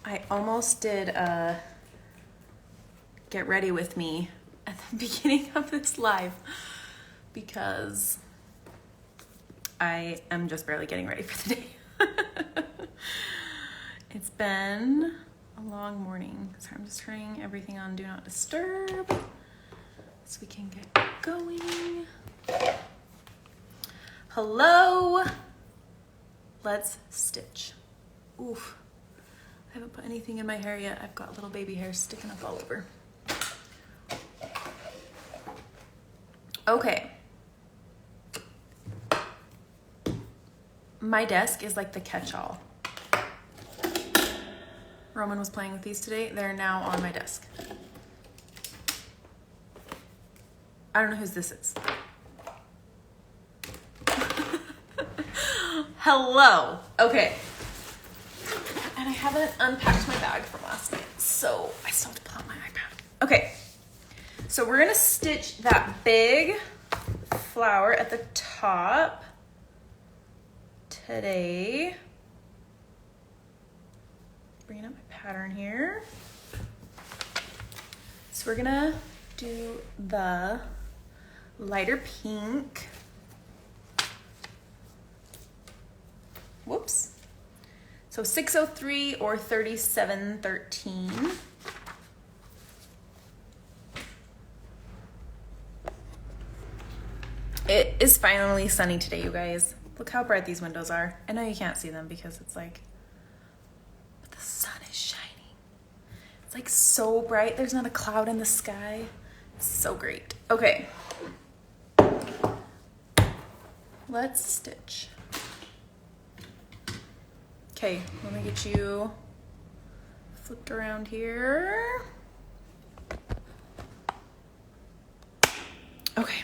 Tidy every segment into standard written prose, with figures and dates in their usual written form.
I almost did a get ready with me at the beginning of this live because I am just barely getting ready for the day. It's been a long morning, so I'm just turning everything on Do Not Disturb so we can get going. Hello. Let's stitch. Oof. I haven't put anything in my hair yet. I've got little baby hair sticking up all over. Okay. My desk is like the catch-all. Roman was playing with these today. They're now on my desk. I don't know whose this is. Hello. Okay. And I haven't unpacked my bag from last night, so I still have to pull out my iPad. Okay. So we're gonna stitch that big flower at the top today. Bringing up my pattern here. So we're gonna do the lighter pink. Whoops. So 603 or 3713. It is finally sunny today, you guys. Look how bright these windows are. I know you can't see them because it's like, but the sun is shining. It's like so bright. There's not a cloud in the sky. It's so great. Okay. Let's stitch. Okay, let me get you flipped around here. Okay.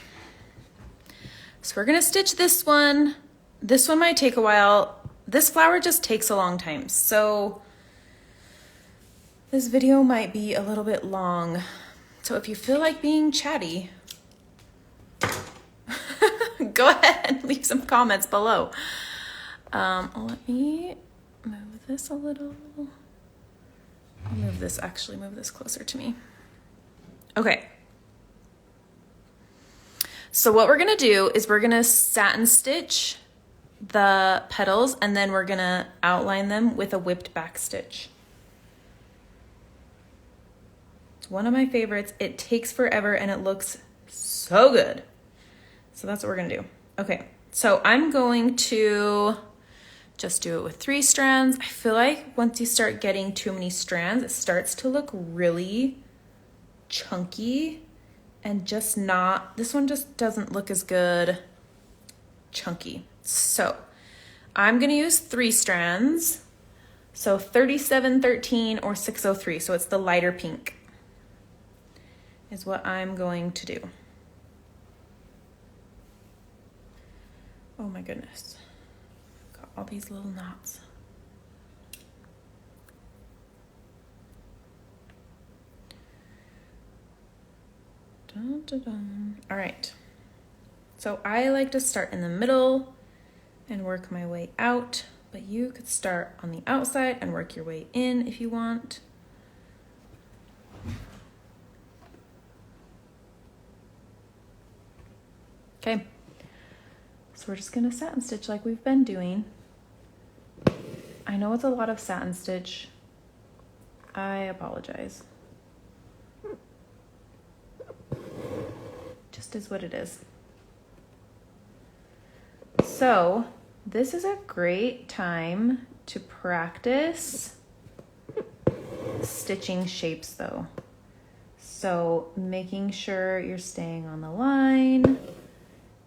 So we're gonna stitch this one. This one might take a while. This flower just takes a long time. So this video might be a little bit long. So if you feel like being chatty, go ahead and leave some comments below. Let me move this a little. Move this closer to me. Okay. So what we're gonna do is we're gonna satin stitch the petals and then we're gonna outline them with a whipped back stitch. It's one of my favorites. It takes forever and it looks so good. So that's what we're gonna do. Okay, so I'm going to just do it with 3 strands. I feel like once you start getting too many strands, it starts to look really chunky and just not, this one just doesn't look as good chunky. So I'm gonna use 3 strands. So 3713 or 603. So it's the lighter pink is what I'm going to do. Oh my goodness. Got all these little knots. Dun, dun, dun. All right. So I like to start in the middle and work my way out, but you could start on the outside and work your way in if you want. Okay. So we're just gonna satin stitch like we've been doing. I know it's a lot of satin stitch. I apologize. Just is what it is. So this is a great time to practice stitching shapes though. So making sure you're staying on the line,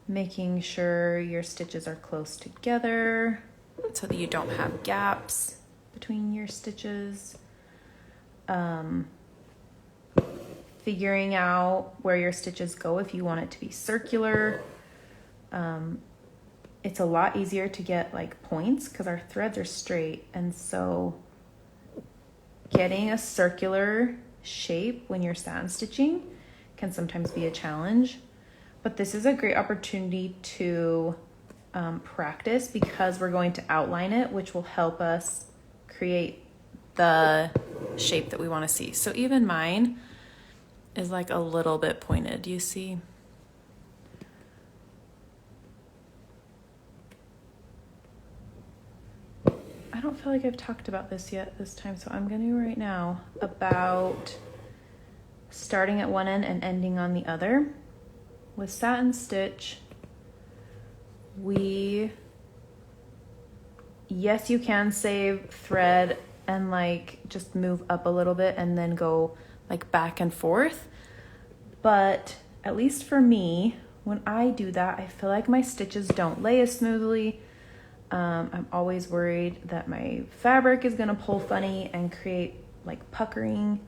making sure your stitches are close together so that you don't have gaps between your stitches. Figuring out where your stitches go if you want it to be circular. It's a lot easier to get like points because our threads are straight, and so getting a circular shape when you're satin stitching can sometimes be a challenge. But this is a great opportunity to practice because we're going to outline it, which will help us create the shape that we want to see. So even mine is like a little bit pointed. Do you see? I don't feel like I've talked about this yet this time, so I'm going to right now about starting at one end and ending on the other. With satin stitch, yes, you can save thread and like just move up a little bit and then go like back and forth. But at least for me, when I do that, I feel like my stitches don't lay as smoothly. I'm always worried that my fabric is gonna pull funny and create like puckering.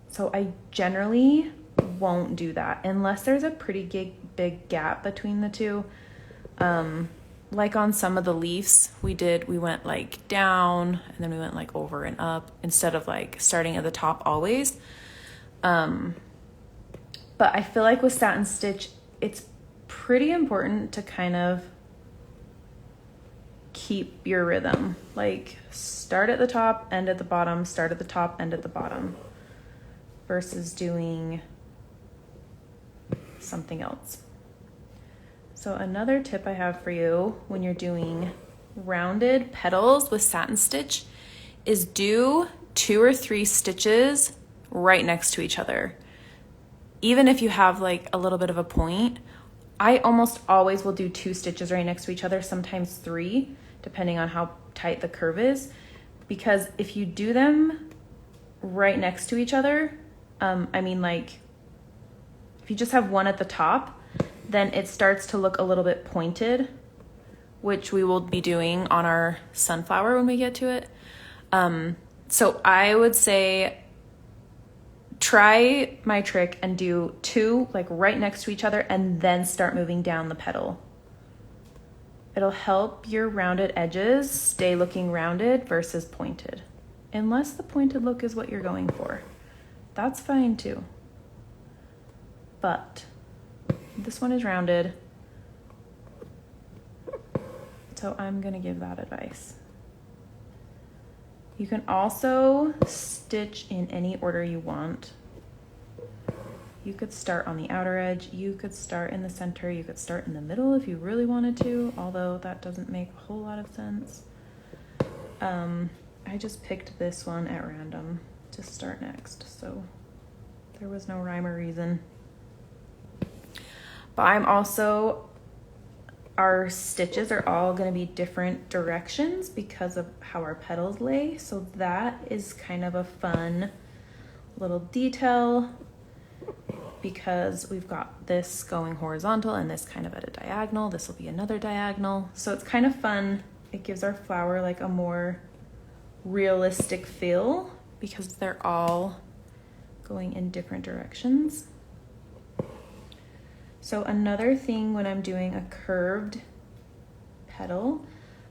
So I generally won't do that unless there's a pretty big gap between the two. Like on some of the leaves we went like down and then we went like over and up instead of like starting at the top always. But I feel like with satin stitch, it's pretty important to kind of keep your rhythm. Like start at the top, end at the bottom, start at the top, end at the bottom, versus doing something else. So another tip I have for you when you're doing rounded petals with satin stitch is do 2 or 3 stitches right next to each other. Even if you have like a little bit of a point, I almost always will do 2 stitches right next to each other, sometimes 3, depending on how tight the curve is. Because if you do them right next to each other, like if you just have one at the top, then it starts to look a little bit pointed, which we will be doing on our sunflower when we get to it. So I would say try my trick and do 2 like right next to each other and then start moving down the petal. It'll help your rounded edges stay looking rounded versus pointed. Unless the pointed look is what you're going for. That's fine too. But this one is rounded, so I'm gonna give that advice. You can also stitch in any order you want. You could start on the outer edge, you could start in the center, you could start in the middle if you really wanted to, although that doesn't make a whole lot of sense. I just picked this one at random to start next, so there was no rhyme or reason. But our stitches are all going to be different directions because of how our petals lay. So that is kind of a fun little detail because we've got this going horizontal and this kind of at a diagonal. This will be another diagonal. So it's kind of fun. It gives our flower like a more realistic feel because they're all going in different directions. So another thing when I'm doing a curved petal,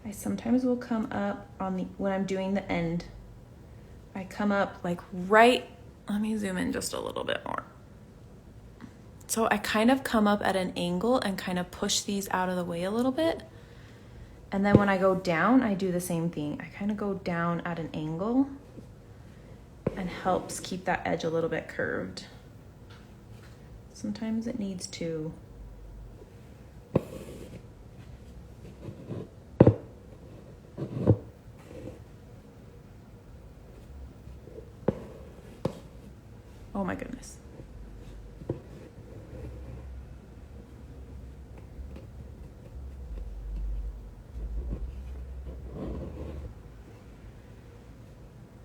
I sometimes will come up when I'm doing the end, I come up like let me zoom in just a little bit more. So I kind of come up at an angle and kind of push these out of the way a little bit. And then when I go down, I do the same thing. I kind of go down at an angle and helps keep that edge a little bit curved. Sometimes it needs to. Oh my goodness.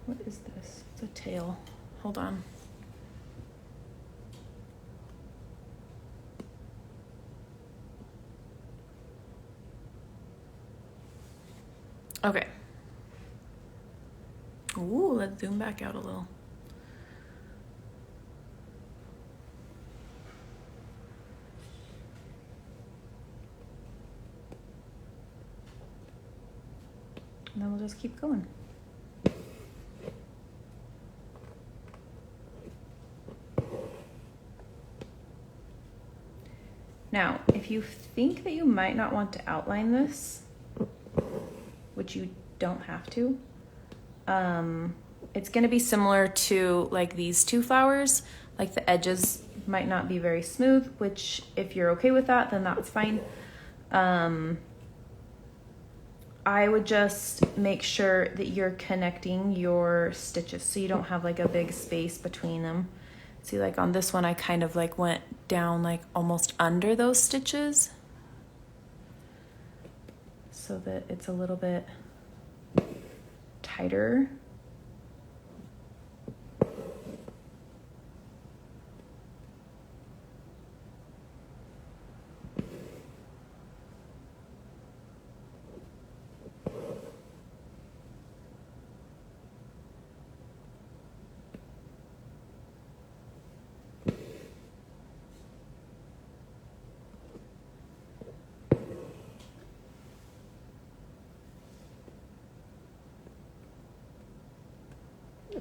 What is this? It's a tail. Hold on. Okay. Ooh, let's zoom back out a little. And then we'll just keep going. Now, if you think that you might not want to outline this, which you don't have to, it's going to be similar to like these two flowers. Like the edges might not be very smooth, which if you're okay with that, then that's fine. I would just make sure that you're connecting your stitches so you don't have like a big space between them. See, like on this one, I kind of like went down like almost under those stitches so that it's a little bit tighter.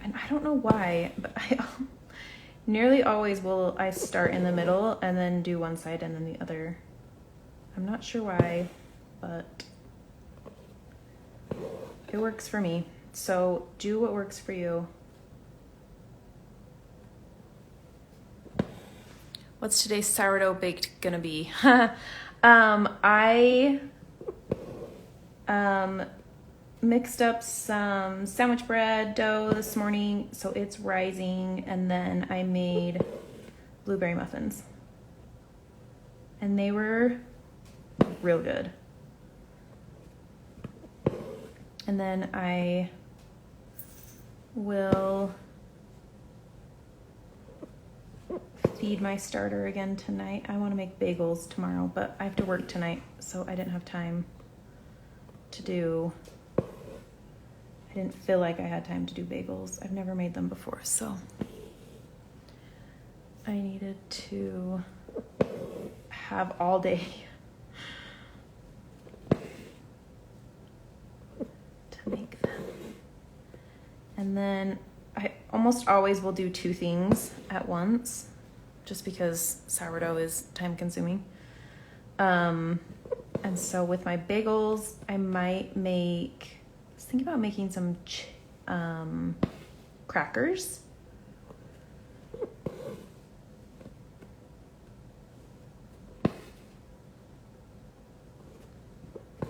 And I don't know why, but I nearly always I start in the middle and then do one side and then the other. I'm not sure why, but it works for me. So do what works for you. What's today's sourdough baked gonna be? I mixed up some sandwich bread dough this morning, so it's rising, and then I made blueberry muffins. And they were real good. And then I will feed my starter again tonight. I want to make bagels tomorrow, but I have to work tonight, so I didn't have time to do. I didn't feel like I had time to do bagels. I've never made them before, so I needed to have all day to make them. And then I almost always will do two things at once, just because sourdough is time consuming. And so with my bagels, I might make, I was thinking about making some crackers.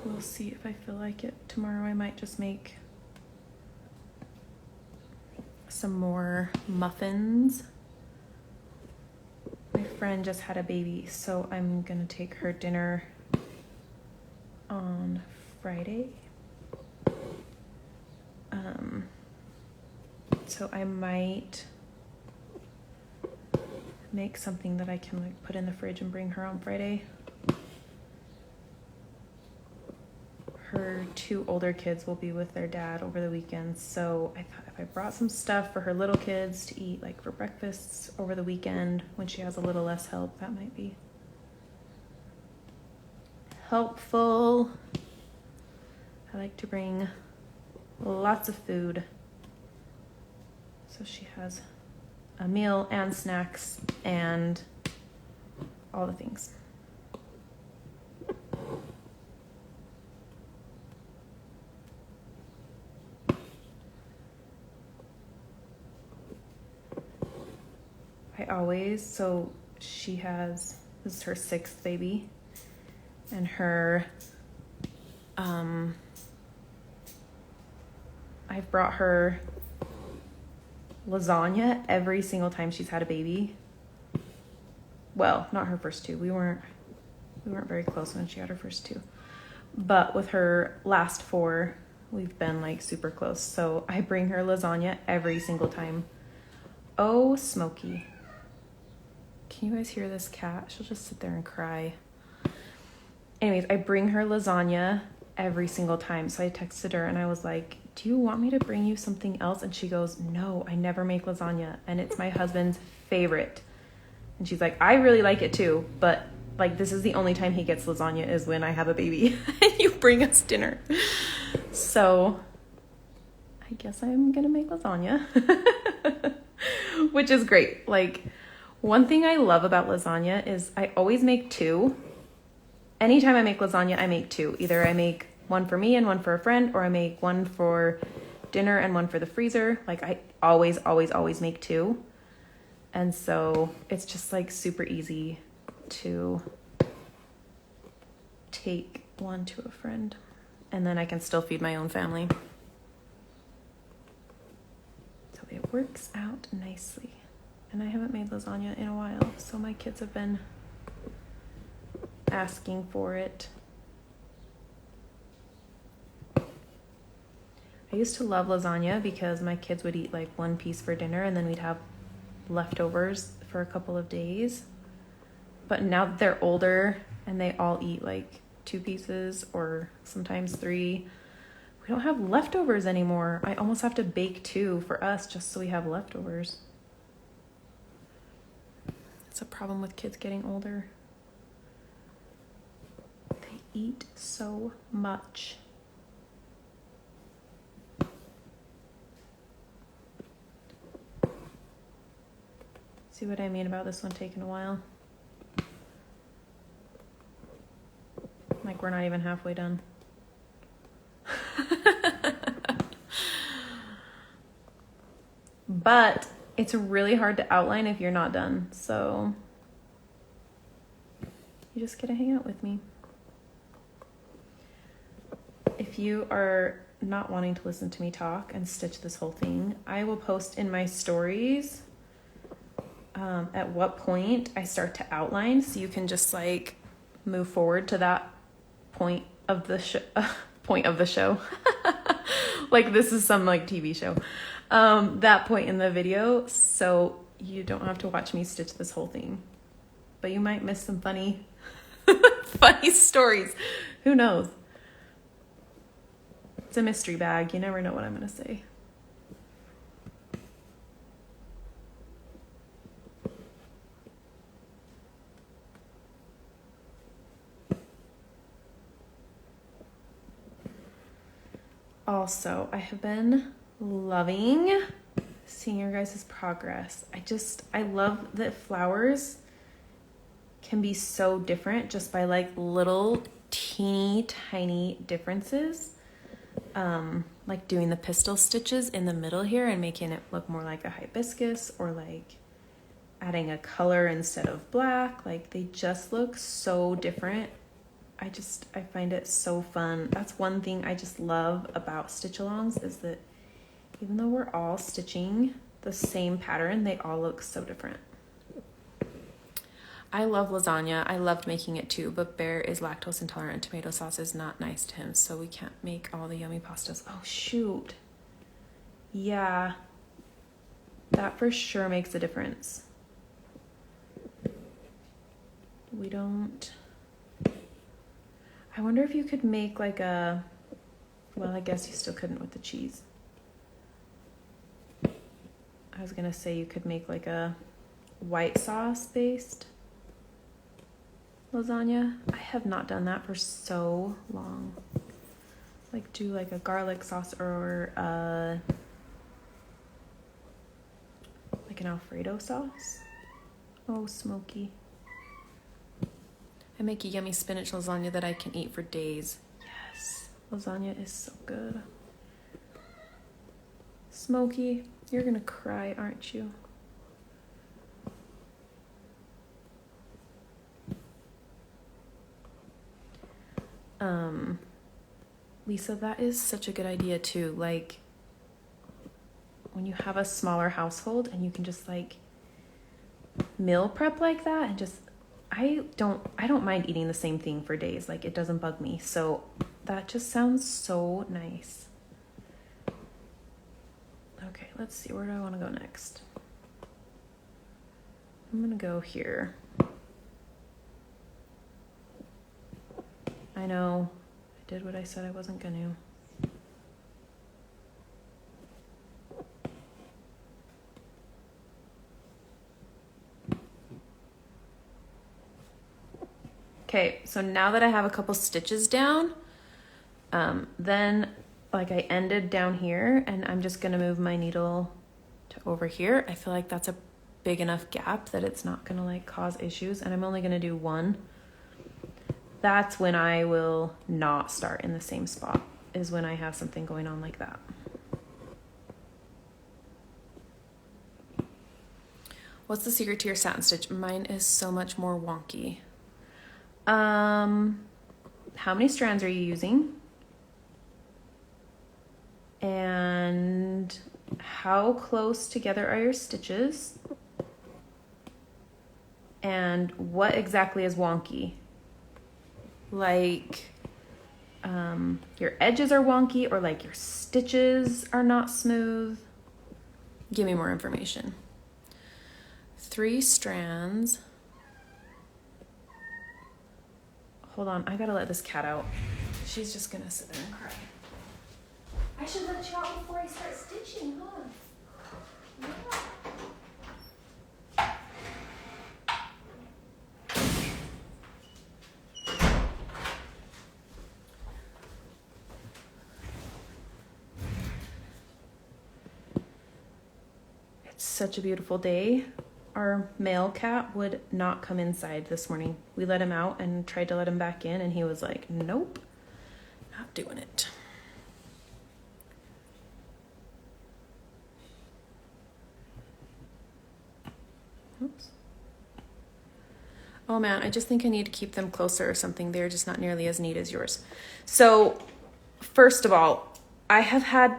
We'll see if I feel like it. Tomorrow I might just make some more muffins. My friend just had a baby, so I'm gonna take her dinner on Friday. So I might make something that I can like put in the fridge and bring her on Friday. Her two older kids will be with their dad over the weekend, so I thought if I brought some stuff for her little kids to eat like for breakfasts over the weekend when she has a little less help, that might be helpful. I like to bring lots of food so she has a meal and snacks and all the things. So she has, this is her sixth baby, and her, I've brought her lasagna every single time she's had a baby. Well, not her first two. We weren't very close when she had her first two. But with her last four, we've been like super close. So I bring her lasagna every single time. Oh, Smokey. Can you guys hear this cat? She'll just sit there and cry. Anyways, I bring her lasagna every single time. So I texted her and I was like, do you want me to bring you something else? And she goes, no, I never make lasagna. And it's my husband's favorite. And she's like, I really like it too. But like, this is the only time he gets lasagna is when I have a baby and you bring us dinner. So I guess I'm going to make lasagna, which is great. Like, one thing I love about lasagna is I always make two. Anytime I make lasagna, I make two. Either I make one for me and one for a friend, or I make one for dinner and one for the freezer. Like I always make 2. And so it's just like super easy to take one to a friend. And then I can still feed my own family. So it works out nicely. And I haven't made lasagna in a while, so my kids have been asking for it. I used to love lasagna because my kids would eat like 1 piece for dinner and then we'd have leftovers for a couple of days. But now that they're older and they all eat like 2 pieces or sometimes 3, we don't have leftovers anymore. I almost have to bake 2 for us just so we have leftovers. It's a problem with kids getting older. They eat so much. See what I mean about this one taking a while? Like we're not even halfway done. But it's really hard to outline if you're not done. So you just get to hang out with me. If you are not wanting to listen to me talk and stitch this whole thing, I will post in my stories at what point I start to outline, so you can just like move forward to that point of the show. Like this is some like TV show. That point in the video, so you don't have to watch me stitch this whole thing. But you might miss some funny stories. Who knows? It's a mystery bag. You never know what I'm gonna say. Also, I have been loving seeing your guys' progress. I love that flowers can be so different just by like little teeny tiny differences. Like doing the pistol stitches in the middle here and making it look more like a hibiscus, or like adding a color instead of black. Like they just look so different. I find it so fun. That's one thing I just love about stitch alongs, is that even though we're all stitching the same pattern, they all look so different. I love lasagna. I loved making it too, but Bear is lactose intolerant and tomato sauce is not nice to him, so we can't make all the yummy pastas. Oh, shoot. Yeah. That for sure makes a difference. We don't... I wonder if you could make like a... Well, I guess you still couldn't with the cheese. I was gonna say you could make like a white sauce based lasagna. I have not done that for so long. Like do like a garlic sauce or like an Alfredo sauce. Oh, smoky. I make a yummy spinach lasagna that I can eat for days. Yes, lasagna is so good. Smoky, you're gonna cry, aren't you? Lisa, that is such a good idea too. Like when you have a smaller household and you can just like meal prep like that, and just I don't mind eating the same thing for days. Like it doesn't bug me. So that just sounds so nice. Okay, let's see, where do I want to go next? I'm gonna go here. I know, I did what I said I wasn't gonna. Okay, so now that I have a couple stitches down, then like I ended down here and I'm just gonna move my needle to over here. I feel like that's a big enough gap that it's not gonna like cause issues, and I'm only gonna do one. That's when I will not start in the same spot, is when I have something going on like that. What's the secret to your satin stitch? Mine is so much more wonky. How many strands are you using? And how close together are your stitches? And what exactly is wonky? Like, your edges are wonky, or like your stitches are not smooth? Give me more information. 3 strands. Hold on, I gotta let this cat out. She's just gonna sit there and cry. I should let you out before I start stitching, huh? Yeah. It's such a beautiful day. Our male cat would not come inside this morning. We let him out and tried to let him back in, and he was like, nope, not doing it. Oops. Oh man, I just think I need to keep them closer or something. They're just not nearly as neat as yours. So first of all, I have had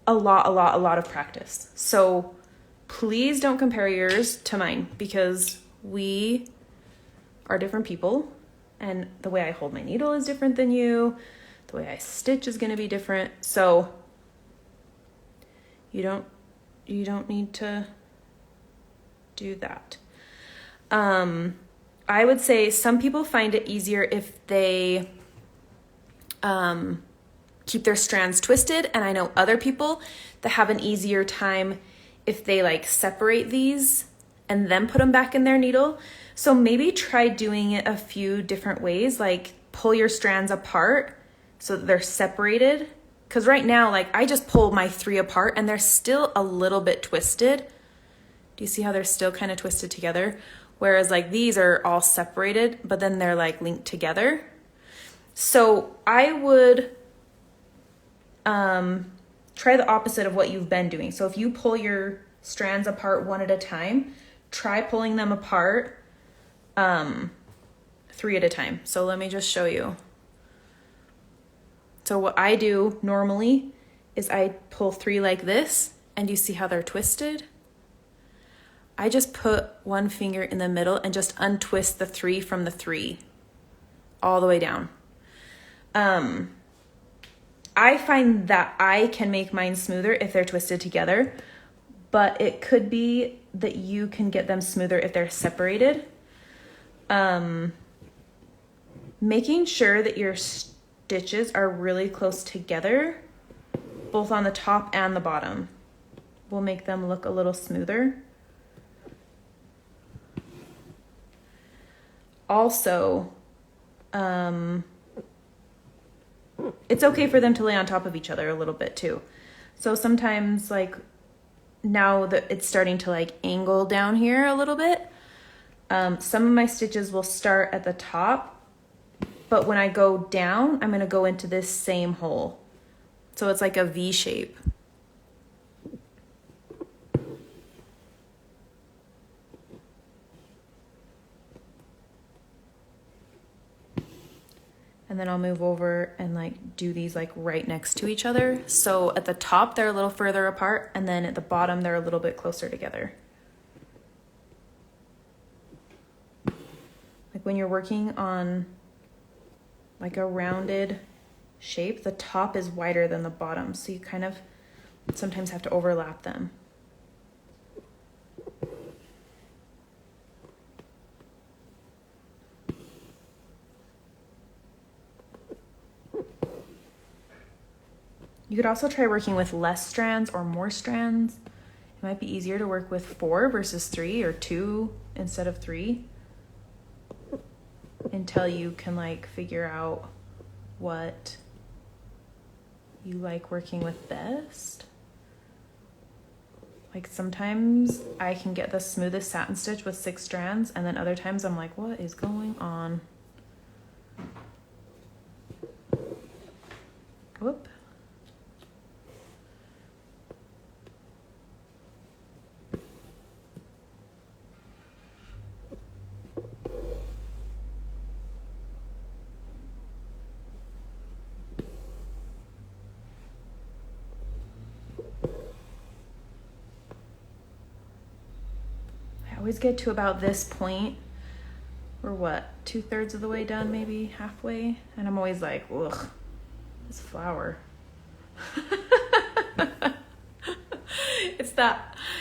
a lot of practice. So please don't compare yours to mine, because we are different people, and the way I hold my needle is different than you. The way I stitch is going to be different. So you don't need to do that. I would say some people find it easier if they keep their strands twisted, and I know other people that have an easier time if they like separate these and then put them back in their needle. So maybe try doing it a few different ways, like pull your strands apart so that they're separated. Because right now, like I just pull my 3 apart and they're still a little bit twisted. Do you see how they're still kind of twisted together? Whereas like these are all separated, but then they're like linked together. So I would try the opposite of what you've been doing. So if you pull your strands apart one at a time, try pulling them apart 3 at a time. So let me just show you. So what I do normally is I pull 3 like this, and you see how they're twisted? I just put one finger in the middle and just untwist the 3 from the 3 all the way down. I find that I can make mine smoother if they're twisted together, but it could be that you can get them smoother if they're separated. Making sure that your stitches are really close together, both on the top and the bottom, will make them look a little smoother. Also, it's okay for them to lay on top of each other a little bit too. So sometimes, like now that it's starting to like angle down here a little bit, some of my stitches will start at the top, but when I go down, I'm gonna go into this same hole. So it's like a V shape. And then I'll move over and like do these like right next to each other. So at the top, they're a little further apart, and then at the bottom, they're a little bit closer together. Like when you're working on like a rounded shape, the top is wider than the bottom. So you kind of sometimes have to overlap them. You could also try working with less strands or more strands. It might be easier to work with 4 versus 3, or 2 instead of 3, until you can like figure out what you like working with best. Like sometimes I can get the smoothest satin stitch with 6 strands, and then other times I'm like, what is going on? Whoop. always get to about this point. We're what, 2/3 of the way done, maybe halfway? And I'm always like, ugh, this flower.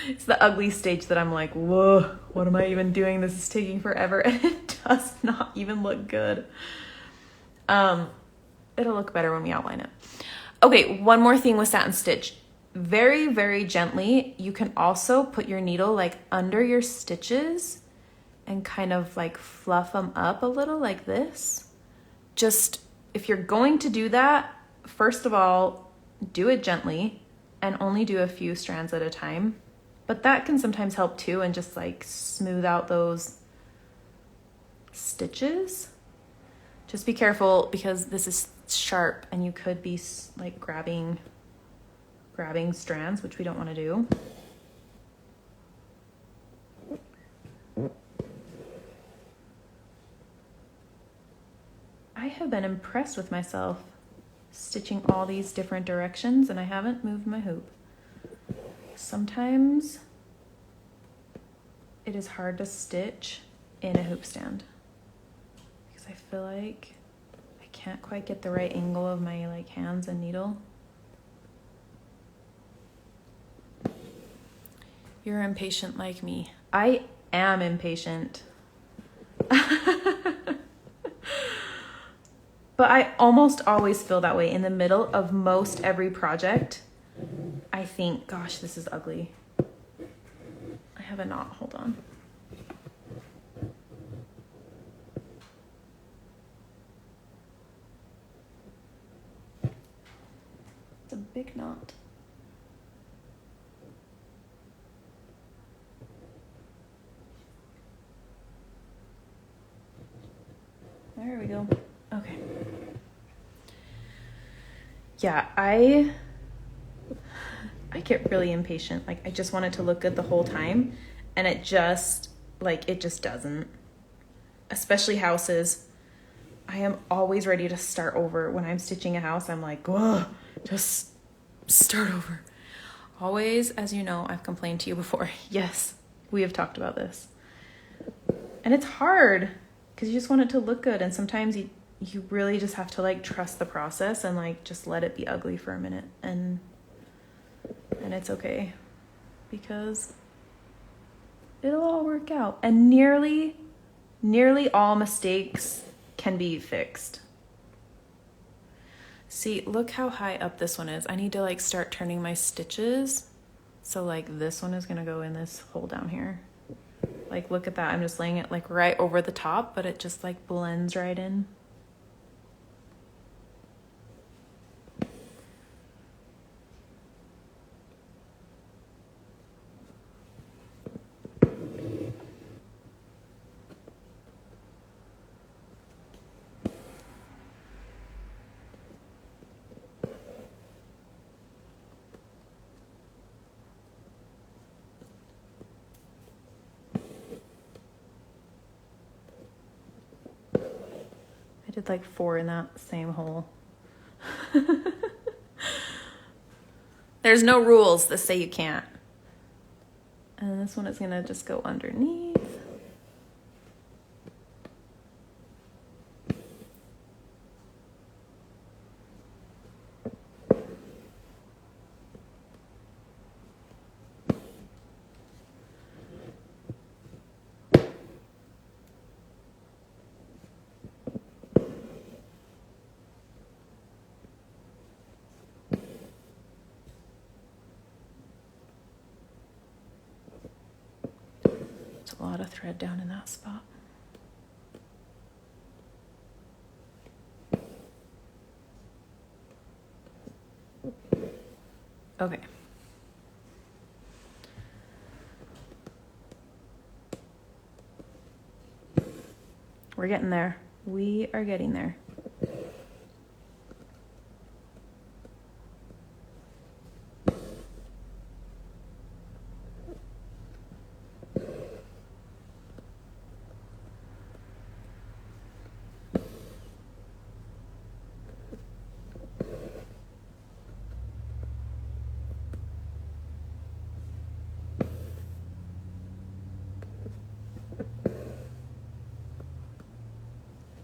It's the ugly stage that I'm like, whoa, what am I even doing? This is taking forever, and it does not even look good. It'll look better when we outline it. Okay, one more thing with satin stitch. Very, very gently, you can also put your needle like under your stitches and kind of like fluff them up a little like this. Just, if you're going to do that, first of all, do it gently and only do a few strands at a time. But that can sometimes help too, and just like smooth out those stitches. Just be careful because this is sharp and you could be like grabbing strands, which we don't want to do. I have been impressed with myself stitching all these different directions, and I haven't moved my hoop. Sometimes it is hard to stitch in a hoop stand because I feel like I can't quite get the right angle of my like hands and needle. You're impatient like me. I am impatient. But I almost always feel that way in the middle of most every project. I think, gosh, this is ugly. I have a knot, hold on. It's a big knot. There we go. Okay. Yeah, I get really impatient. Like, I just want it to look good the whole time, and it just doesn't. Especially houses. I am always ready to start over. When I'm stitching a house, I'm like, whoa, just start over. Always, as you know, I've complained to you before. Yes, we have talked about this. And it's hard because you just want it to look good, and sometimes you really just have to like trust the process and like just let it be ugly for a minute, and it's okay because it'll all work out, and nearly all mistakes can be fixed. See, look how high up this one is. I need to like start turning my stitches. So like this one is gonna go in this hole down here. Like, look at that. I'm just laying it like right over the top, but it just like blends right in. I did like 4 in that same hole. There's no rules that say you can't. And this one is gonna just go underneath. A lot of thread down in that spot. Okay. We're getting there. We are getting there.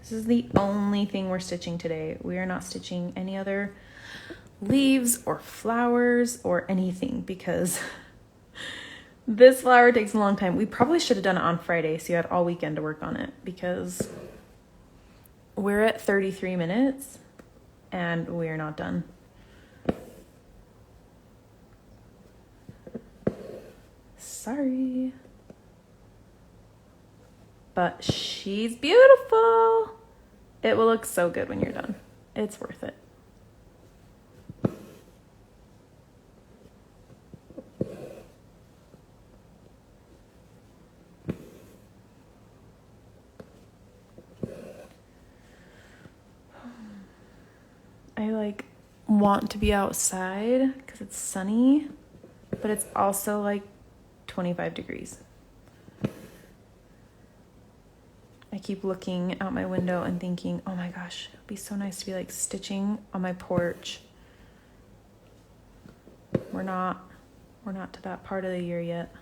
This is the only thing we're stitching today. We are not stitching any other leaves or flowers or anything because this flower takes a long time. We probably should have done it on Friday so you had all weekend to work on it because we're at 33 minutes and we're not done. Sorry. But she's beautiful. It will look so good when you're done. It's worth it. I want to be outside because it's sunny, but it's also 25 degrees. I keep looking out my window and thinking, oh my gosh, it'd be so nice to be stitching on my porch. We're not to that part of the year yet.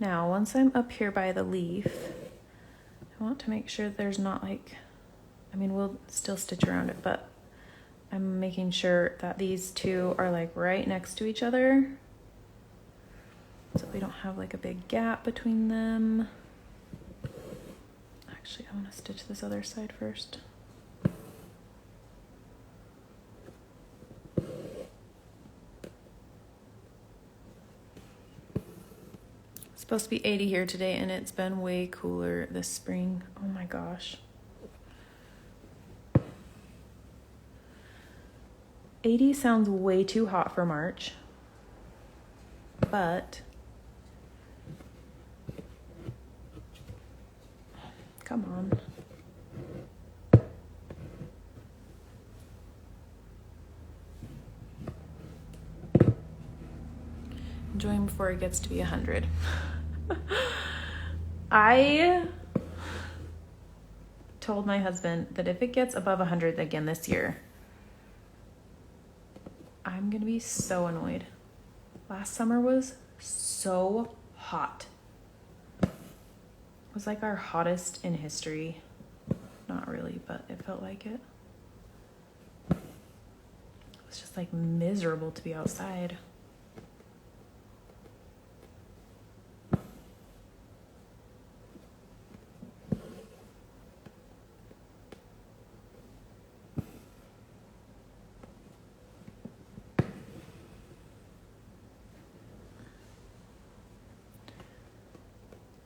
Now, once I'm up here by the leaf, I want to make sure there's not we'll still stitch around it, but I'm making sure that these two are right next to each other so we don't have a big gap between them. Actually, I want to stitch this other side first. It's supposed to be 80 here today and it's been way cooler this spring. Oh my gosh. 80 sounds way too hot for March, but come on. Enjoying before it gets to be 100. I told my husband that if it gets above 100 again this year, I'm gonna be so annoyed. Last summer was so hot. It was our hottest in history. Not really, but it felt like it. It was just miserable to be outside.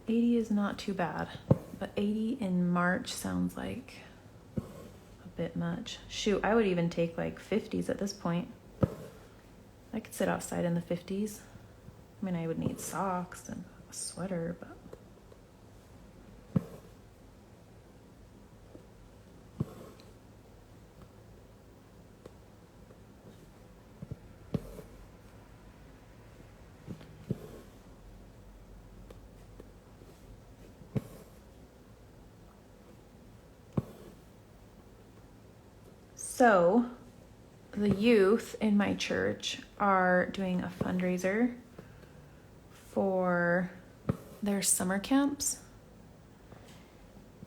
$80 is not too bad, but 80 in March sounds like a bit much. Shoot, I would even take 50s at this point. I could sit outside in the 50s. I would need socks and a sweater, but so the youth in my church are doing a fundraiser for their summer camps,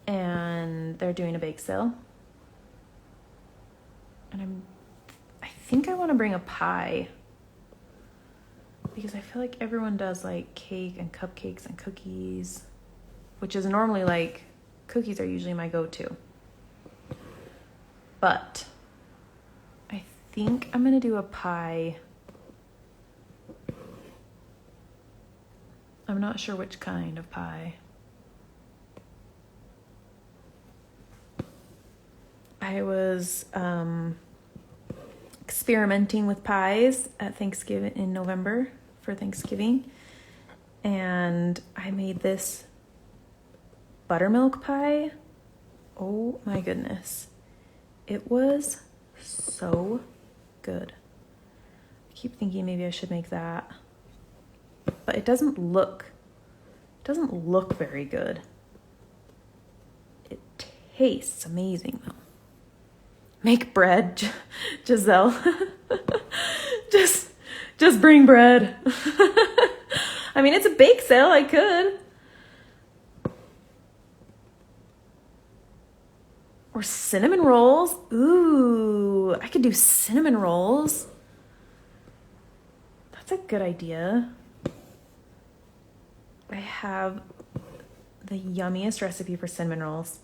and they're doing a bake sale. And I think I want to bring a pie because I feel everyone does cake and cupcakes and cookies, which is normally cookies are usually my go-to. But I think I'm gonna do a pie. I'm not sure which kind of pie. I was experimenting with pies at Thanksgiving in November for Thanksgiving, and I made this buttermilk pie. Oh my goodness. It was so good. I keep thinking maybe I should make that. But it doesn't look very good. It tastes amazing though. Make bread, Giselle. Just Just bring bread. I mean, it's a bake sale. I could. Or cinnamon rolls. Ooh, I could do cinnamon rolls. That's a good idea. I have the yummiest recipe for cinnamon rolls.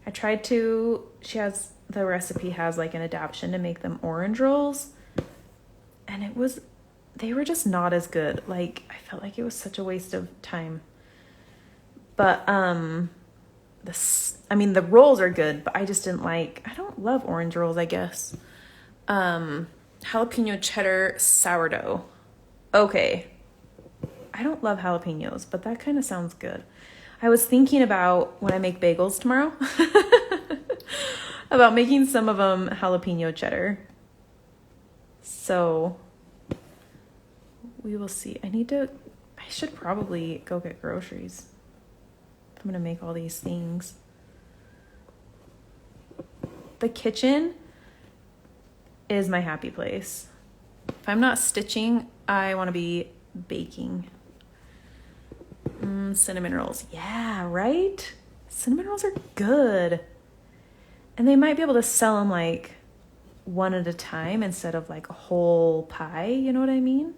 I tried to, the recipe has like an adaptation to make them orange rolls. And they were just not as good. Like, I felt like it was such a waste of time. But, the rolls are good, but I don't love orange rolls, I guess. Jalapeno cheddar sourdough. Okay. I don't love jalapenos, but that kind of sounds good. I was thinking about when I make bagels tomorrow, about making some of them jalapeno cheddar. So we will see. I should probably go get groceries. I'm going to make all these things. The kitchen is my happy place. If I'm not stitching, I want to be baking. Cinnamon rolls. Yeah, right? Cinnamon rolls are good. And they might be able to sell them like one at a time instead of like a whole pie. You know what I mean?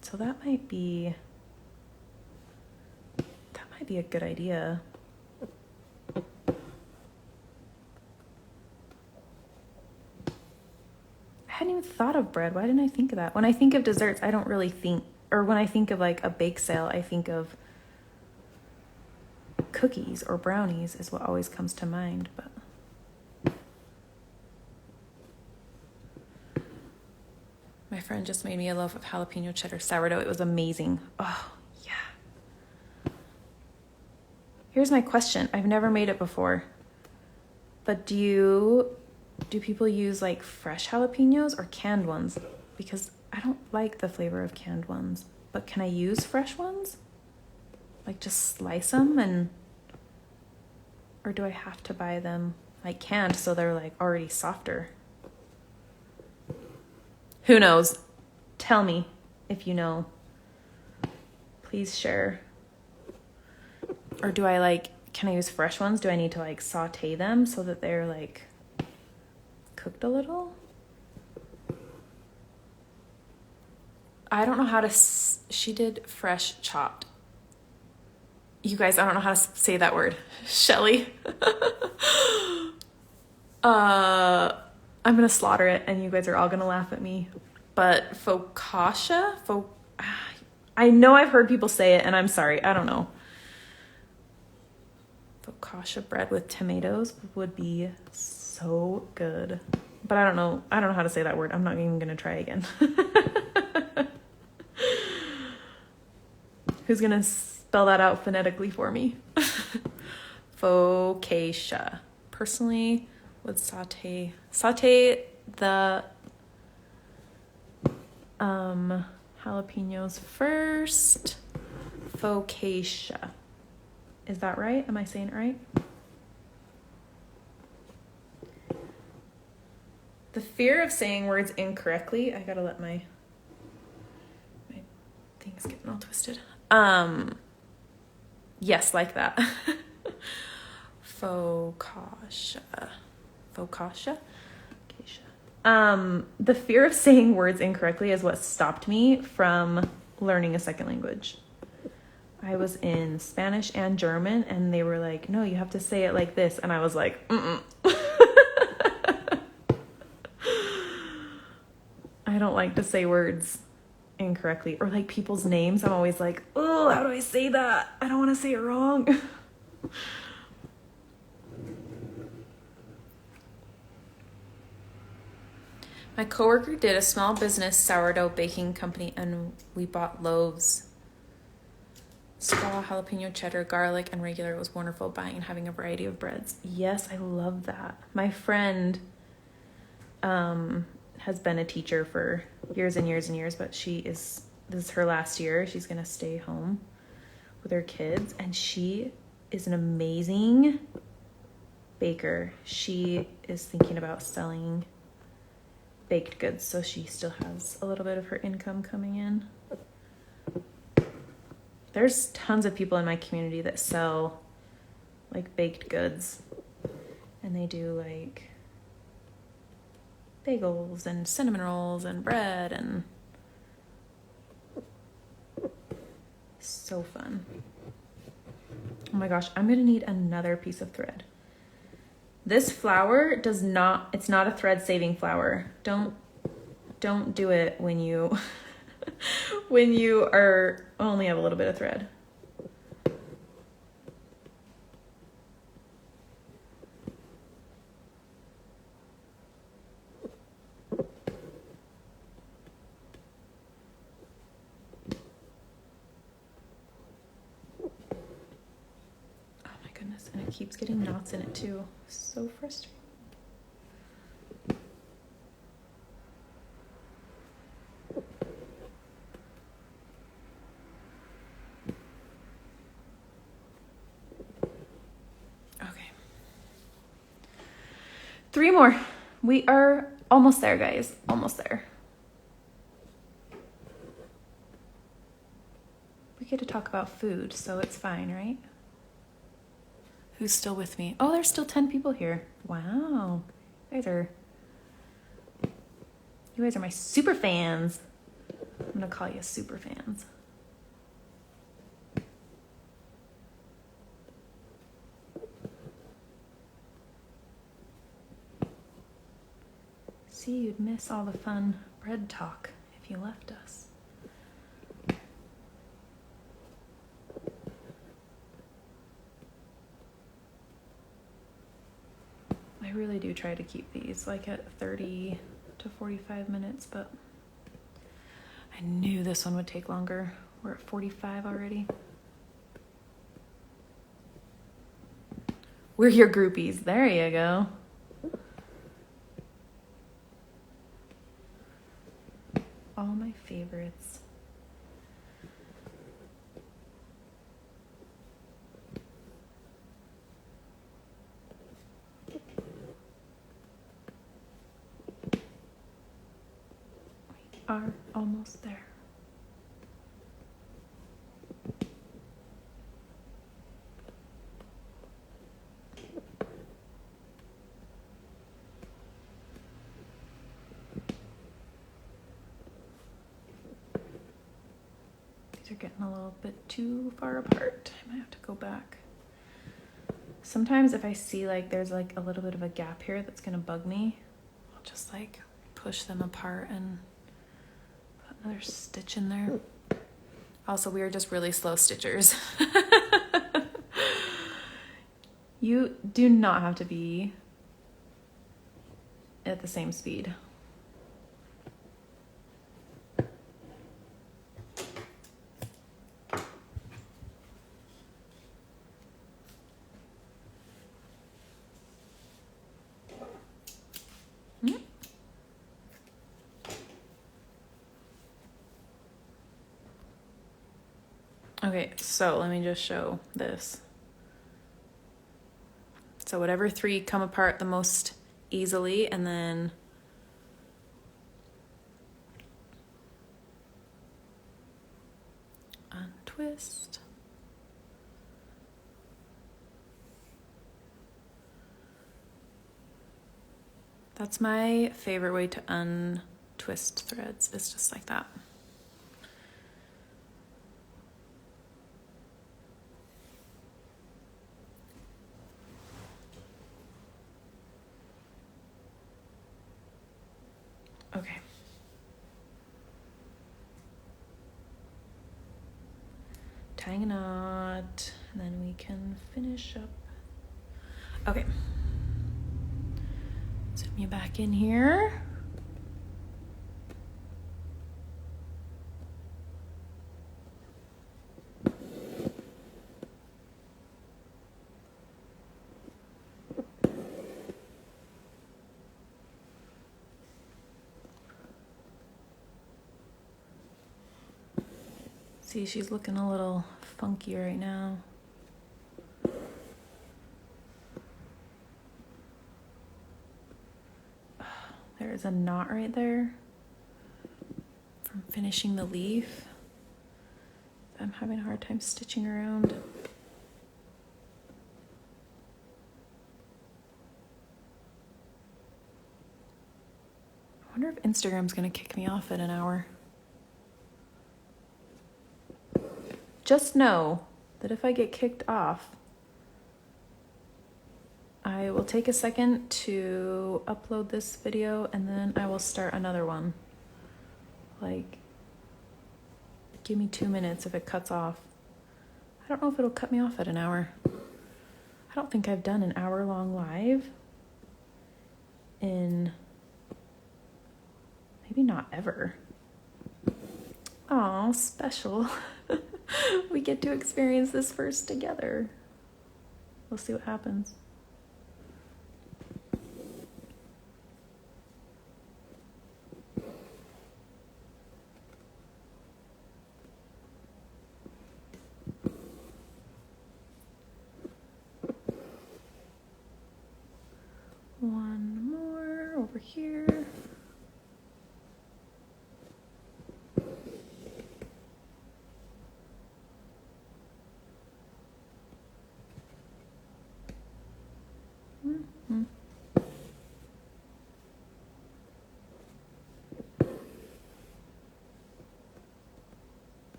So that might be a good idea. I hadn't even thought of bread. Why didn't I think of that? When I think of desserts, I don't really think, or when I think of like a bake sale, I think of cookies or brownies is what always comes to mind. But my friend just made me a loaf of jalapeno cheddar sourdough. It was amazing. Oh, yeah. Here's my question. I've never made it before. But do people use like fresh jalapenos or canned ones? Because I don't like the flavor of canned ones. But can I use fresh ones? Like just slice them or do I have to buy them like canned so they're like already softer? Who knows? Tell me if you know. Please share. Or can I use fresh ones? Do I need to like saute them so that they're like cooked a little? I don't know how to, she did fresh chopped. You guys, I don't know how to say that word. Shelly. I'm going to slaughter it and you guys are all going to laugh at me. But focaccia? I know I've heard people say it and I'm sorry. I don't know. Focaccia bread with tomatoes would be so good. But I don't know how to say that word. I'm not even going to try again. Who's going to spell that out phonetically for me? Focaccia. Personally, would saute the jalapenos first. Focaccia. Is that right? Am I saying it right? The fear of saying words incorrectly. I gotta let my thing's getting all twisted. Yes, like that. Focaccia. The fear of saying words incorrectly is what stopped me from learning a second language. I was in Spanish and German and they were like, no, you have to say it like this. And I was like, I don't like to say words incorrectly or like people's names. I'm always like, oh, how do I say that? I don't want to say it wrong. My coworker did a small business sourdough baking company and we bought loaves. Squaw, jalapeno, cheddar, garlic, and regular. It was wonderful buying and having a variety of breads. Yes, I love that. My friend has been a teacher for years and years and years, but this is her last year. She's going to stay home with her kids, and she is an amazing baker. She is thinking about selling baked goods, so she still has a little bit of her income coming in. There's tons of people in my community that sell like baked goods, and they do like bagels and cinnamon rolls and bread, and so fun. Oh my gosh, I'm gonna need another piece of thread. This flower it's not a thread saving flower. Don't do it when you when you only have a little bit of thread. And it keeps getting knots in it too. So frustrating. Okay. 3 more. We are almost there, guys. Almost there. We get to talk about food, so it's fine, right? Who's still with me? Oh, there's still 10 people here. Wow. You guys are my super fans. I'm gonna call you super fans. See, you'd miss all the fun bread talk if you left us. I really do try to keep these like at 30 to 45 minutes, but I knew this one would take longer. We're at 45 already. We're your groupies. There you go. All my favorites. Are almost there. These are getting a little bit too far apart. I might have to go back. Sometimes if I see like there's like a little bit of a gap here that's gonna bug me, I'll just like push them apart and another stitch in there. Also, we are just really slow stitchers. You do not have to be at the same speed. Okay, so let me just show this. So whatever 3 come apart the most easily, and then untwist. That's my favorite way to untwist threads, is just like that. Okay. Tying a knot, and then we can finish up. Okay. Zoom you back in here. See, she's looking a little funky right now. There is a knot right there from finishing the leaf. I'm having a hard time stitching around. I wonder if Instagram's gonna kick me off at an hour. Just know that if I get kicked off, I will take a second to upload this video and then I will start another one. Like, give me 2 minutes if it cuts off. I don't know if it'll cut me off at an hour. I don't think I've done an hour-long live in maybe not ever. Aw, special. We get to experience this first together. We'll see what happens. One more over here.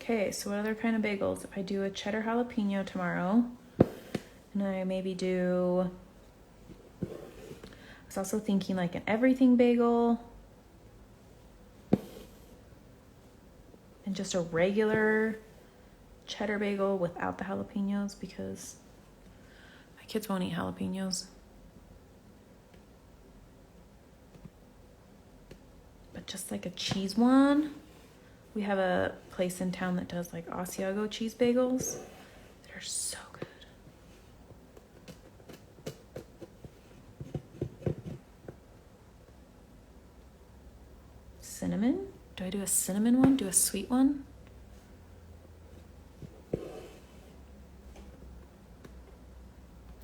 Okay, so what other kind of bagels? If I do a cheddar jalapeno tomorrow, and I maybe do, I was also thinking like an everything bagel, and just a regular cheddar bagel without the jalapenos because my kids won't eat jalapenos. But just like a cheese one. We have a place in town that does like Asiago cheese bagels. They're so good. Cinnamon? Do I do a cinnamon one? Do a sweet one?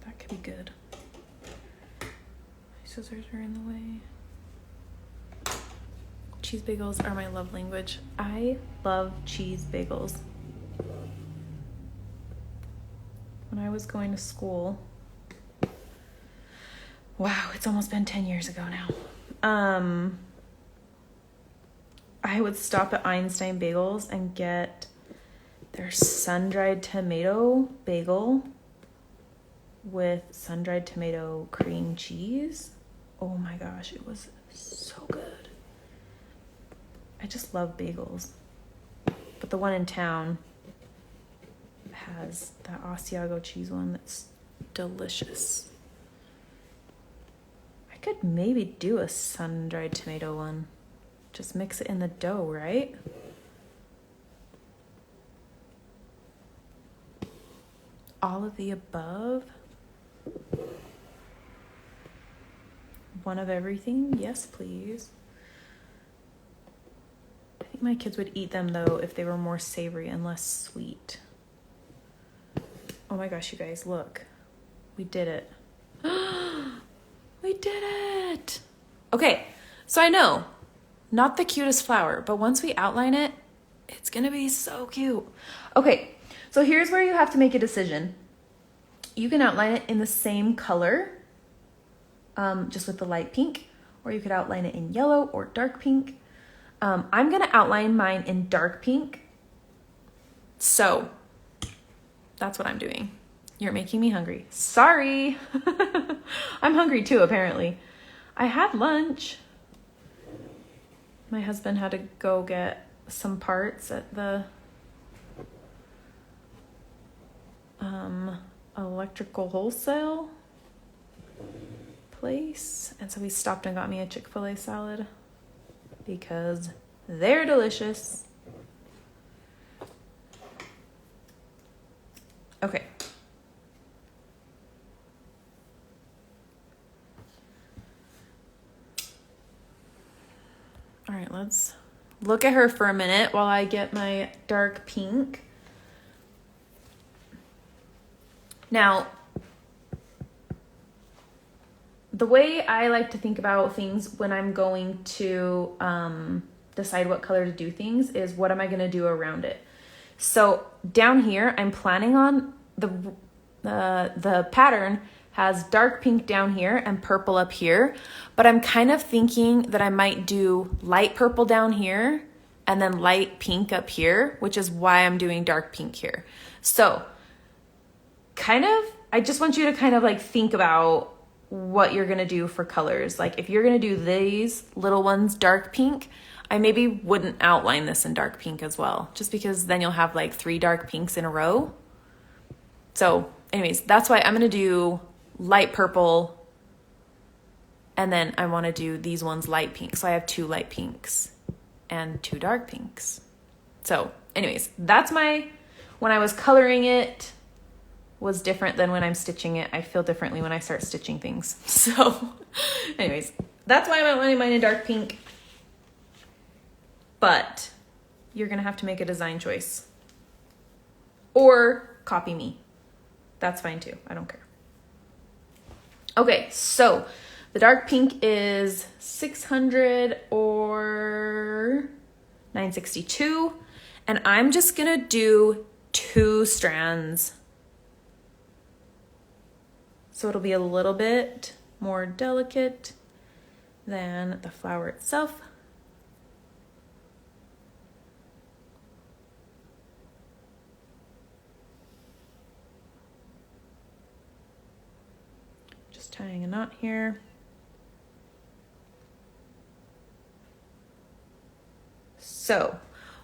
That could be good. My scissors are in the way. Cheese bagels are my love language. I love cheese bagels. When I was going to school, wow, it's almost been 10 years ago now. I would stop at Einstein Bagels and get their sun-dried tomato bagel with sun-dried tomato cream cheese. Oh my gosh, it was so good. I just love bagels. But the one in town has that Asiago cheese one that's delicious. I could maybe do a sun-dried tomato one. Just mix it in the dough, right? All of the above. One of everything? Yes, please. I think my kids would eat them though if they were more savory and less sweet. Oh my gosh, you guys, look. We did it. We did it. Okay, so I know, not the cutest flower, but once we outline it, it's gonna be so cute. Okay, so here's where you have to make a decision. You can outline it in the same color, just with the light pink, or you could outline it in yellow or dark pink. I'm gonna outline mine in dark pink. So that's what I'm doing. You're making me hungry. Sorry. I'm hungry too, apparently. I had lunch. My husband had to go get some parts at the electrical wholesale place. And so we stopped and got me a Chick-fil-A salad because they're delicious. Okay, All right, let's look at her for a minute while I get my dark pink. Now, the way I like to think about things when I'm going to decide what color to do things is what am I going to do around it. So down here, I'm planning on the pattern has dark pink down here and purple up here, but I'm kind of thinking that I might do light purple down here and then light pink up here, which is why I'm doing dark pink here. So I just want you to kind of like think about what you're going to do for colors. Like if you're going to do these little ones dark pink, I maybe wouldn't outline this in dark pink as well, just because then you'll have like 3 dark pinks in a row. So anyways, that's why I'm going to do light purple, and then I want to do these ones light pink. So I have 2 light pinks and 2 dark pinks. So anyways, that's when I was coloring it was different than when I'm stitching it. I feel differently when I start stitching things. So anyways, that's why I'm outlining mine in dark pink. But you're going to have to make a design choice or copy me. That's fine too. I don't care. Okay, so the dark pink is 600 or 962. And I'm just going to do 2 strands. So it'll be a little bit more delicate than the flower itself. Just tying a knot here. So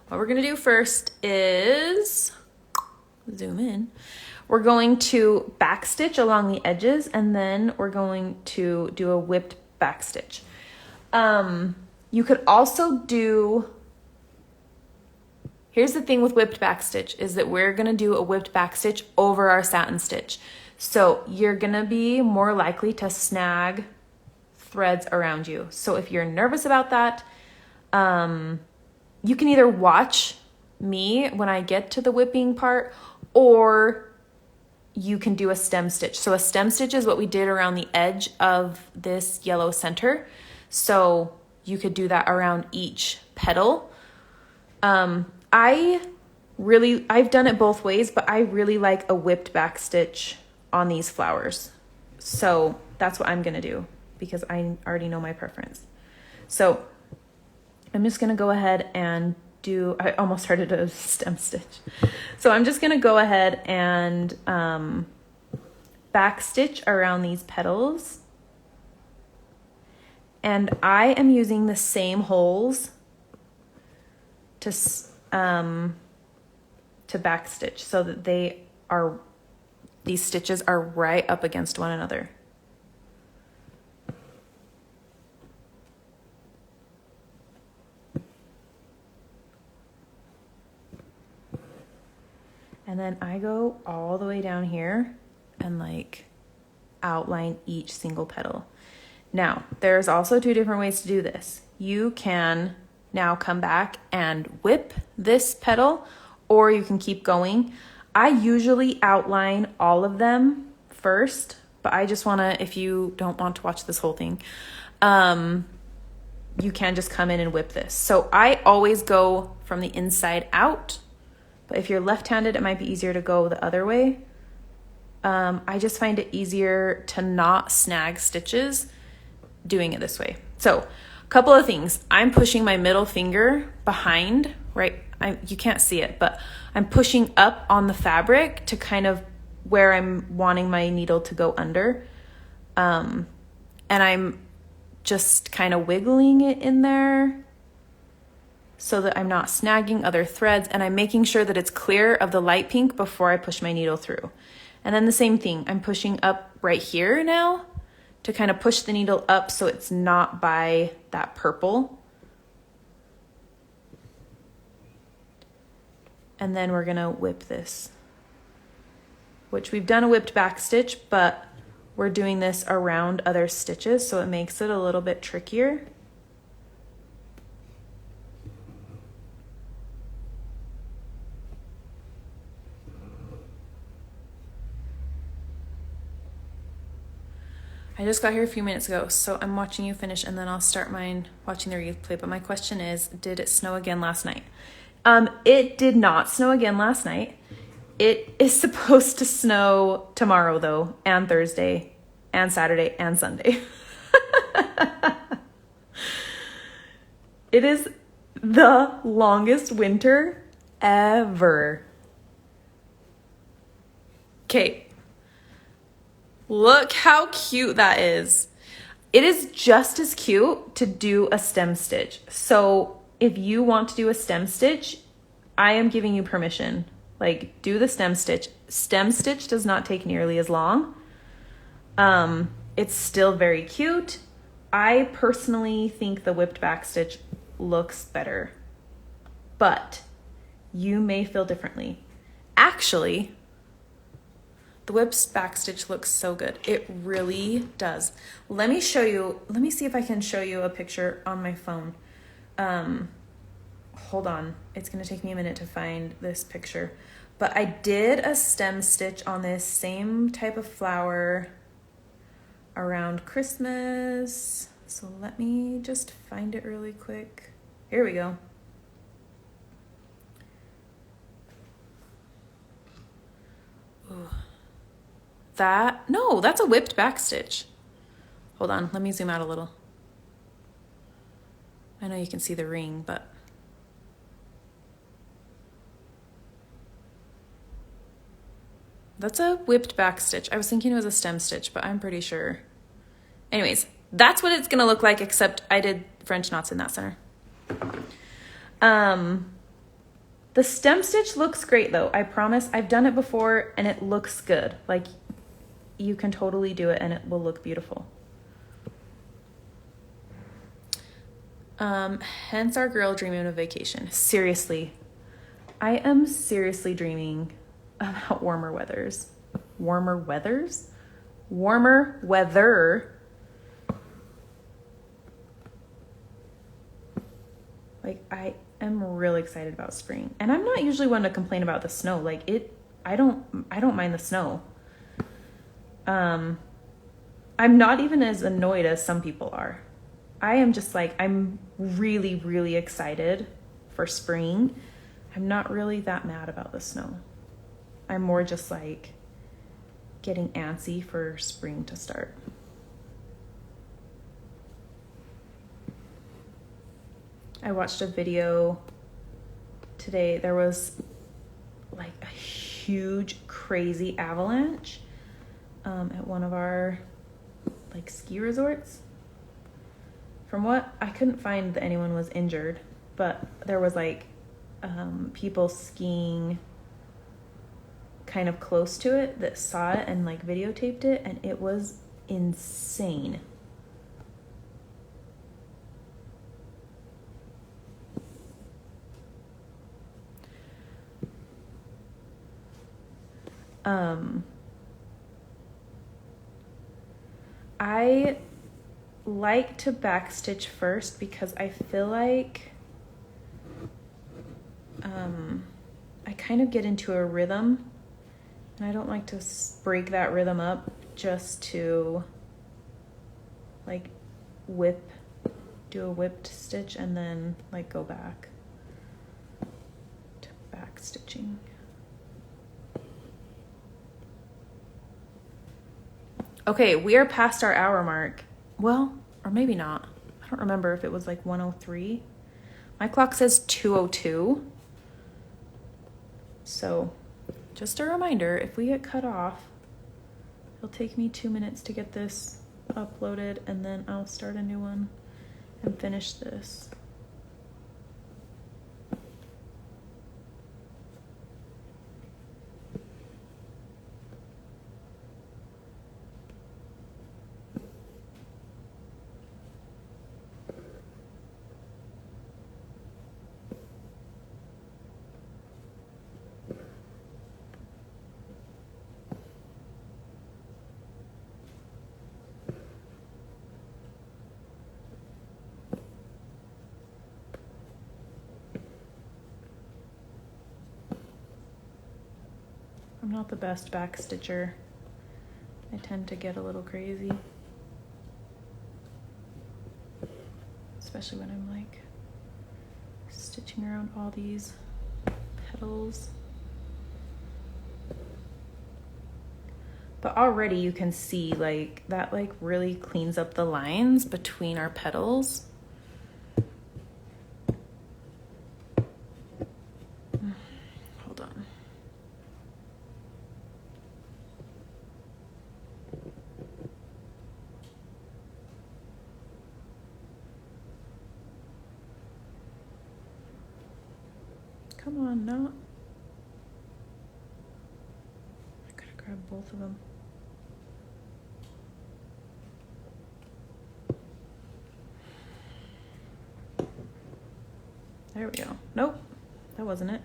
what we're going to do first is zoom in. We're going to back stitch along the edges, and then we're going to do a whipped back stitch. You could also do, here's the thing with whipped back stitch, is that we're going to do a whipped back stitch over our satin stitch. So you're going to be more likely to snag threads around you. So if you're nervous about that, you can either watch me when I get to the whipping part, or you can do a stem stitch. So a stem stitch is what we did around the edge of this yellow center. So you could do that around each petal. I've done it both ways, but I really like a whipped back stitch on these flowers. So that's what I'm gonna do because I already know my preference. So I'm just gonna go ahead and I almost started a stem stitch. So I'm just gonna go ahead and back stitch around these petals. And I am using the same holes to back stitch so that these stitches are right up against one another. And then I go all the way down here and like outline each single petal. Now, there's also 2 different ways to do this. You can now come back and whip this petal, or you can keep going. I usually outline all of them first, but I just wanna, if you don't want to watch this whole thing, you can just come in and whip this. So I always go from the inside out, but if you're left-handed, it might be easier to go the other way. I just find it easier to not snag stitches doing it this way. So a couple of things. I'm pushing my middle finger behind, right? You can't see it, but I'm pushing up on the fabric to kind of where I'm wanting my needle to go under. And I'm just kind of wiggling it in there so that I'm not snagging other threads, and I'm making sure that it's clear of the light pink before I push my needle through. And then the same thing, I'm pushing up right here now to kind of push the needle up so it's not by that purple. And then we're gonna whip this, which we've done a whipped back stitch, but we're doing this around other stitches, so it makes it a little bit trickier. I just got here a few minutes ago, so I'm watching you finish and then I'll start mine watching the replay. But my question is, did it snow again last night? It did not snow again last night. It is supposed to snow tomorrow though, and Thursday, and Saturday, and Sunday. It is the longest winter ever. Okay. Look how cute that is. It is just as cute to do a stem stitch. So if you want to do a stem stitch, I am giving you permission. Like, do the stem stitch. Stem stitch does not take nearly as long. It's still very cute. I personally think the whipped back stitch looks better, but you may feel differently. Actually, the whipped back stitch looks so good. It really does. Let me show you. Let me see if I can show you a picture on my phone. Hold on. It's going to take me a minute to find this picture. But I did a stem stitch on this same type of flower around Christmas. So let me just find it really quick. Here we go. Ooh. That's a whipped back stitch. Hold on, let me zoom out a little. I know you can see the ring, but that's a whipped back stitch. I was thinking it was a stem stitch, but I'm pretty sure. Anyways, that's what it's gonna look like, except I did French knots in that center. The stem stitch looks great though. I promise. I've done it before and it looks good. Like, you can totally do it and it will look beautiful. Hence our girl dreaming of vacation. Seriously. I am seriously dreaming about warmer weathers. Warmer weathers? Warmer weather. Like, I am really excited about spring. And I'm not usually one to complain about the snow. Like, I don't mind the snow. I'm not even as annoyed as some people are. I am just like, I'm really, really excited for spring. I'm not really that mad about the snow. I'm more just like getting antsy for spring to start. I watched a video today. There was like a huge, crazy avalanche at one of our like ski resorts. From what I couldn't find that anyone was injured, but there was like people skiing kind of close to it that saw it and like videotaped it, and it was insane. I like to backstitch first because I feel like I kind of get into a rhythm, and I don't like to break that rhythm up just to like do a whipped stitch and then like go back to back stitching. Okay, we are past our hour mark. Well, or maybe not. I don't remember if it was like 1:03. My clock says 2:02. So just a reminder, if we get cut off, it'll take me 2 minutes to get this uploaded, and then I'll start a new one and finish this. I'm not the best back stitcher. I tend to get a little crazy. especially when I'm like stitching around all these petals. But already you can see like that like really cleans up the lines between our petals. Hold on. Come on, no. I gotta grab both of them. There we go. Nope, that wasn't it.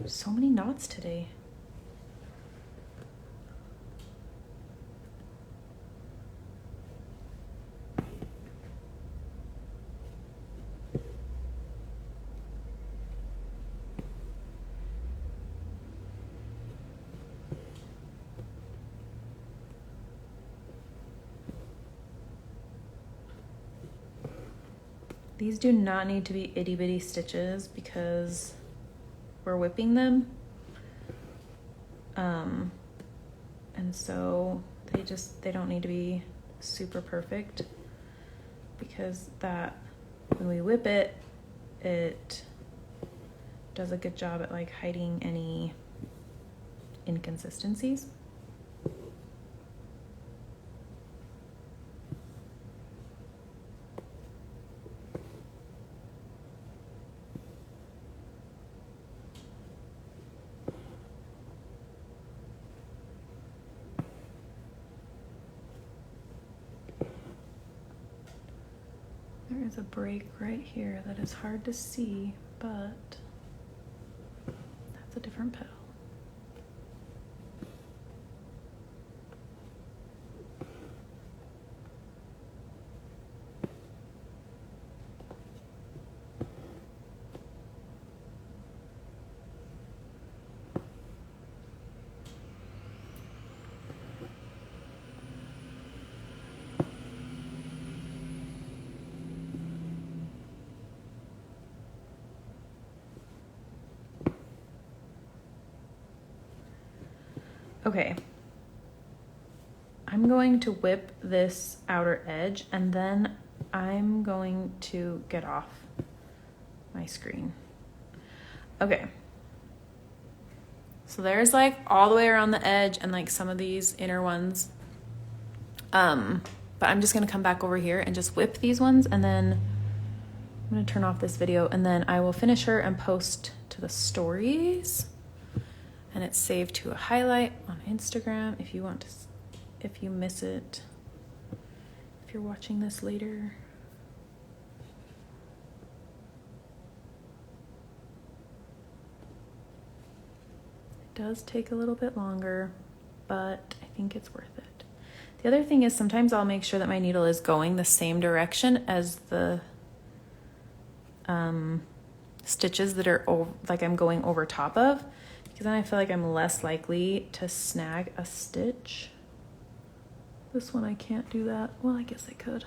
So many knots today. These do not need to be itty bitty stitches because we're whipping them. And so they don't need to be super perfect, because that when we whip it, it does a good job at like hiding any inconsistencies. There is a break right here that is hard to see, but that's a different petal. Okay, I'm going to whip this outer edge and then I'm going to get off my screen. Okay, so there's like all the way around the edge and like some of these inner ones. But I'm just gonna come back over here and just whip these ones, and then I'm gonna turn off this video and then I will finish her and post to the stories. And it's saved to a highlight on Instagram if you want to, if you miss it, if you're watching this later. It does take a little bit longer, but I think it's worth it. The other thing is sometimes I'll make sure that my needle is going the same direction as the stitches that are like I'm going over top of, because then I feel like I'm less likely to snag a stitch. This one I can't do that. Well, I guess I could.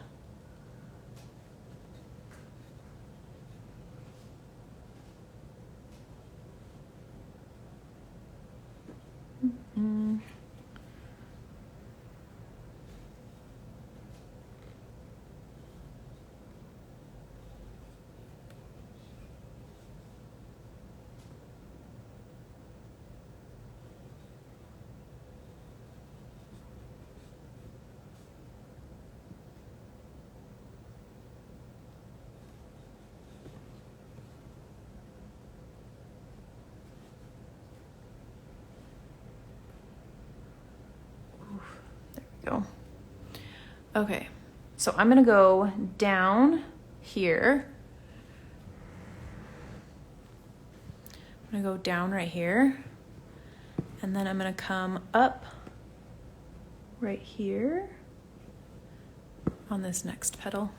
Mm-hmm. Go. Okay, so I'm gonna go down here. I'm gonna go down right here, and then I'm gonna come up right here on this next petal.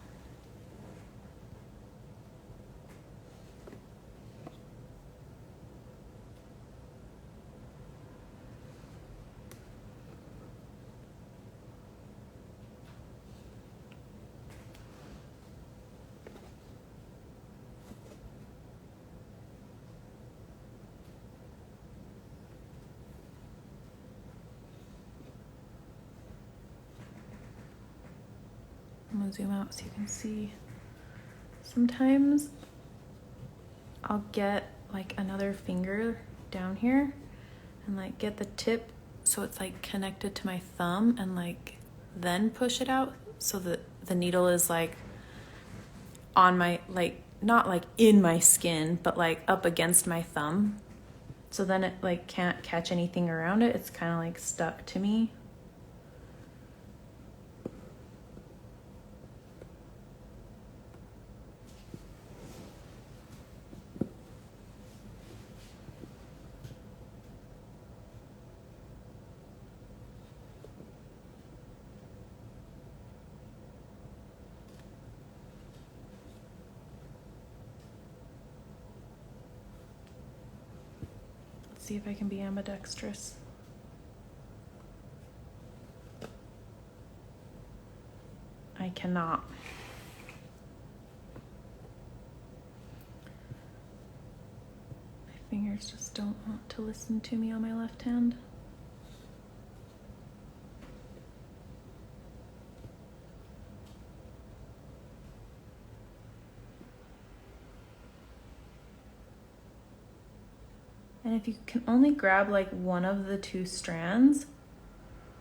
gonna zoom out so you can see. Sometimes I'll get like another finger down here and like get the tip so it's like connected to my thumb and like then push it out so that the needle is like on my, like not like in my skin, but like up against my thumb. So then it like can't catch anything around it. It's kind of like stuck to me. See if I can be ambidextrous. I cannot. My fingers just don't want to listen to me on my left hand. And if you can only grab like one of the two strands,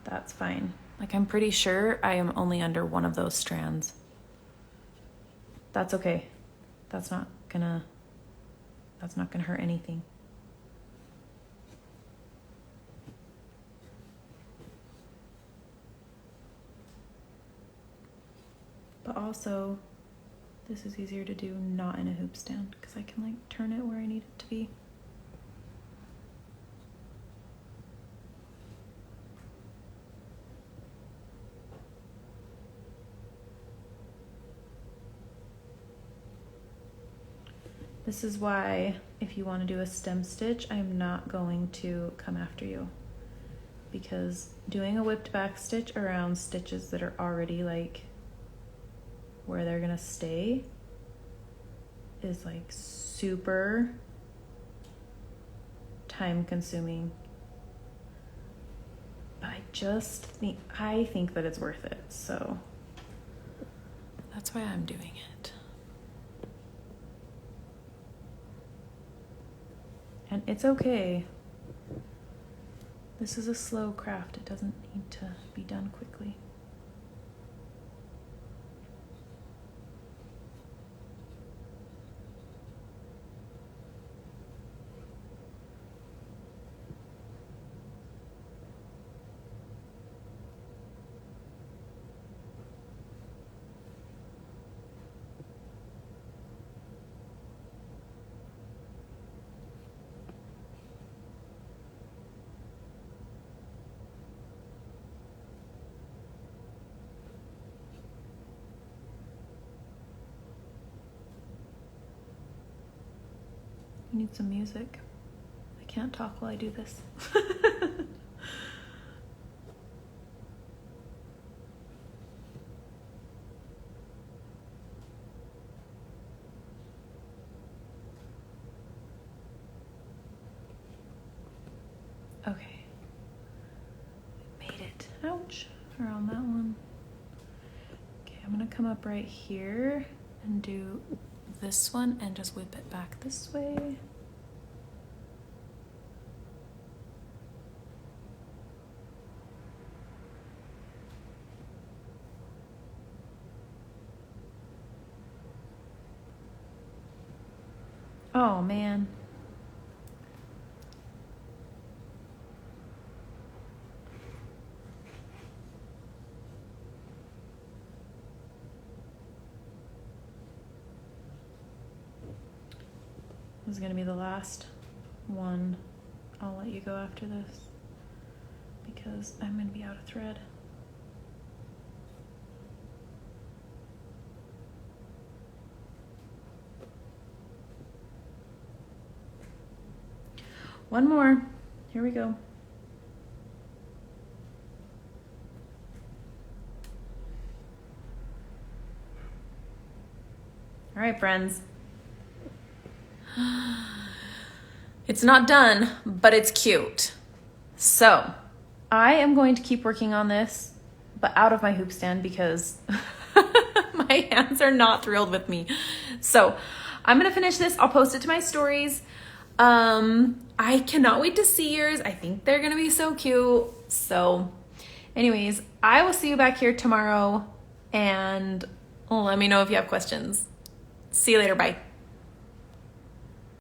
that's fine. Like I'm pretty sure I am only under one of those strands. That's okay. That's not gonna hurt anything. But also, this is easier to do not in a hoop stand because I can like turn it where I need it to be. This is why if you want to do a stem stitch, I am not going to come after you, because doing a whipped back stitch around stitches that are already like where they're gonna stay is like super time consuming. But I think that it's worth it, so that's why I'm doing it. And it's okay. This is a slow craft. It doesn't need to be done quickly. I need some music. I can't talk while I do this. Okay. Made it. Ouch. Around that one. Okay, I'm gonna come up right here and do this one and just whip it back this way. Oh man. This is gonna be the last one. I'll let you go after this because I'm gonna be out of thread. One more. Here we go. All right, friends. It's not done, but it's cute. So I am going to keep working on this, but out of my hoop stand because My hands are not thrilled with me. So I'm gonna finish this. I'll post it to my stories. I cannot wait to see yours. I think they're gonna be so cute. So anyways, I will see you back here tomorrow, and let me know if you have questions. See you later. Bye.